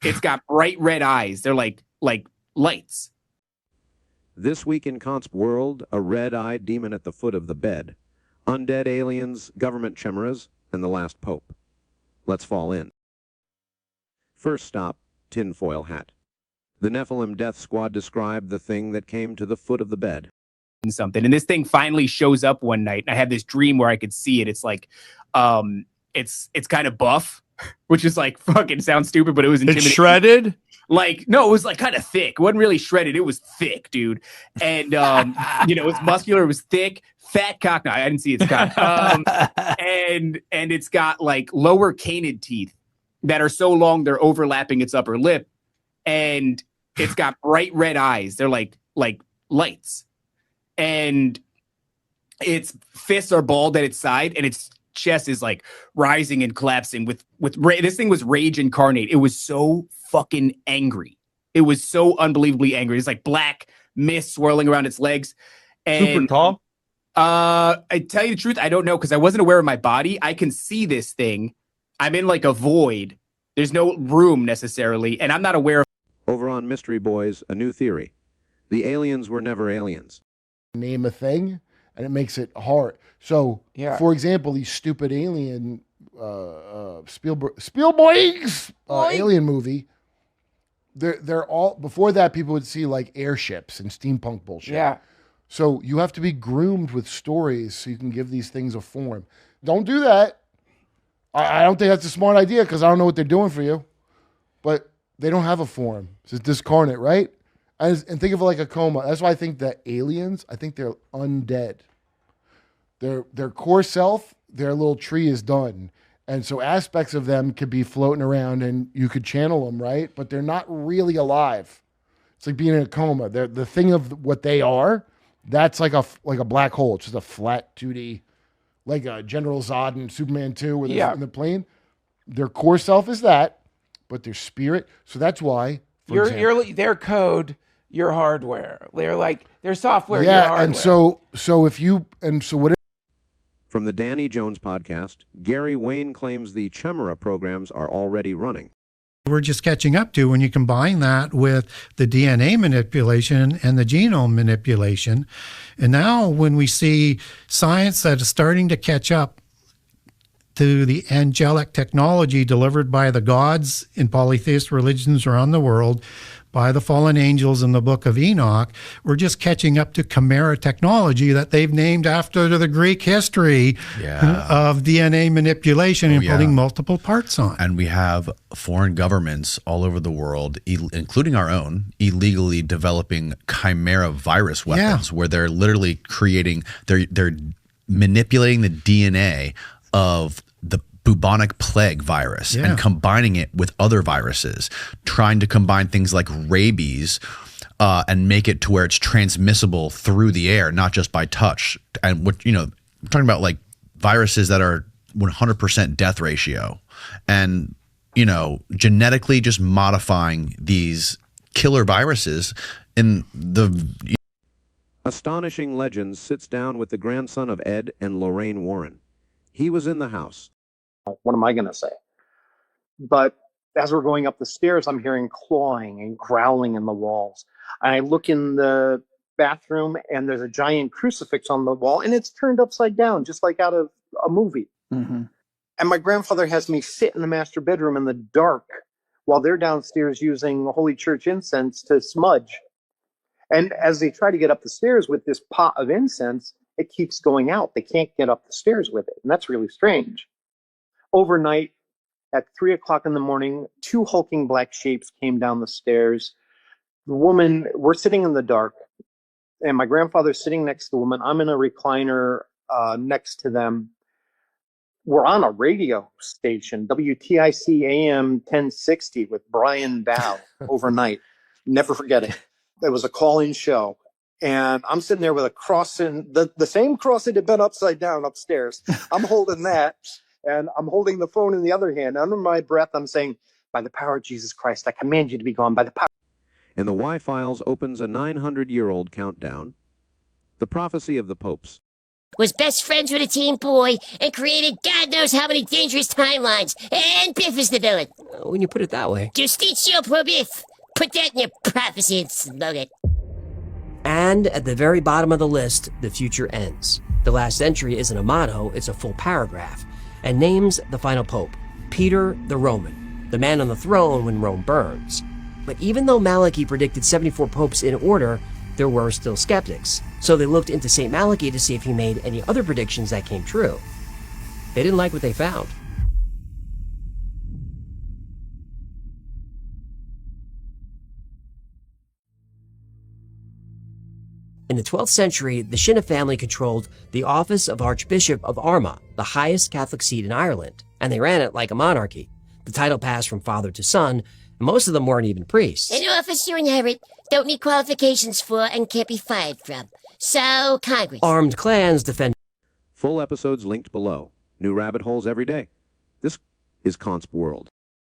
it's got bright red eyes. They're like lights. This week in ConspWrld, a red-eyed demon at the foot of the bed, undead aliens, government chimeras, and the last pope. Let's fall in. First stop, tinfoil hat. The Nephilim death squad described the thing that came to the foot of the bed. Something, and this thing finally shows up one night. I had this dream where I could see it. It's like, it's kind of buff, which is like fucking sounds stupid, but it was intimidating. It's shredded. Like, no, it was like kind of thick. It wasn't really shredded. It was thick, dude. And it was muscular. It was thick, fat cock. No, I didn't see its cock. And it's got like lower canid teeth that are so long they're overlapping its upper lip, and it's got bright red eyes. They're like lights. And its fists are bald at its side, and its chest is like rising and collapsing with this thing was rage incarnate. It was so fucking angry. It was so unbelievably angry. It's like black mist swirling around its legs. And Super tall. I tell you the truth, I don't know, because I wasn't aware of my body. I can see this thing. I'm in like a void. There's no room necessarily, and I'm not aware of. Over on Mystery Boys, a new theory. The aliens were never aliens. Name a thing, and it makes it hard. So, for example, these stupid alien Spielberg's alien movie. They're all, before that, people would see like airships and steampunk bullshit. Yeah. So you have to be groomed with stories so you can give these things a form. Don't do that. I don't think that's a smart idea, because I don't know what they're doing for you. But they don't have a form. It's discarnate, right? And think of it like a coma. That's why I think that aliens, I think they're undead. Their core self, their little tree is done. And so aspects of them could be floating around and you could channel them, right? But they're not really alive. It's like being in a coma. They're the thing of what they are, that's like a black hole. It's just a flat 2D, like a General Zod in Superman 2 where they're in the plane. Their core self is that, but their spirit. So that's why their code, your hardware. They're like their software. Yeah, your hardware. and so what? From the Danny Jones podcast, Gary Wayne claims the chimera programs are already running. We're just catching up to when you combine that with the DNA manipulation and the genome manipulation. And now when we see science that is starting to catch up to the angelic technology delivered by the gods in polytheist religions around the world, by the fallen angels in the book of Enoch, we're just catching up to chimera technology that they've named after the Greek history of DNA manipulation and putting multiple parts on. And we have foreign governments all over the world, including our own, illegally developing chimera virus weapons, where they're literally creating, they're manipulating the DNA of the bubonic plague virus and combining it with other viruses, trying to combine things like rabies and make it to where it's transmissible through the air, not just by touch. And what, I'm talking about like viruses that are 100% death ratio, and, genetically just modifying these killer viruses in the. Astonishing Legends sits down with the grandson of Ed and Lorraine Warren. He was in the house. What am I going to say? But as we're going up the stairs, I'm hearing clawing and growling in the walls. And I look in the bathroom, and there's a giant crucifix on the wall, and it's turned upside down, just like out of a movie. Mm-hmm. And my grandfather has me sit in the master bedroom in the dark while they're downstairs using Holy Church incense to smudge. And as they try to get up the stairs with this pot of incense, it keeps going out. They can't get up the stairs with it. And that's really strange. Overnight, at 3 o'clock in the morning, 2 hulking black shapes came down the stairs. The woman, we're sitting in the dark, and my grandfather's sitting next to the woman. I'm in a recliner next to them. We're on a radio station, WTIC AM 1060 with Brian Dow overnight. Never forget it. It was a call-in show. And I'm sitting there with a cross in, the same cross that had been upside down upstairs. I'm holding that. And I'm holding the phone in the other hand. Under my breath, I'm saying, by the power of Jesus Christ, I command you to be gone by the power. In the Y-Files opens a 900-year-old countdown. The prophecy of the popes. was best friends with a teen boy and created God knows how many dangerous timelines, and Biff is the villain. When you put it that way. Justicio pro Biff. Put that in your prophecy and slogan. And at the very bottom of the list, the future ends. The last entry isn't a motto, it's a full paragraph, and names the final pope, Peter the Roman, the man on the throne when Rome burns. But even though Malachi predicted 74 popes in order, there were still skeptics, so they looked into St. Malachi to see if he made any other predictions that came true. They didn't like what they found. In the 12th century, the Shinna family controlled the office of Archbishop of Armagh, the highest Catholic seat in Ireland, and they ran it like a monarchy. The title passed from father to son, and most of them weren't even priests. An office you inherit, don't need qualifications for, and can't be fired from. So, Congress. Armed clans defend. Full episodes linked below. New rabbit holes every day. This is ConspWrld.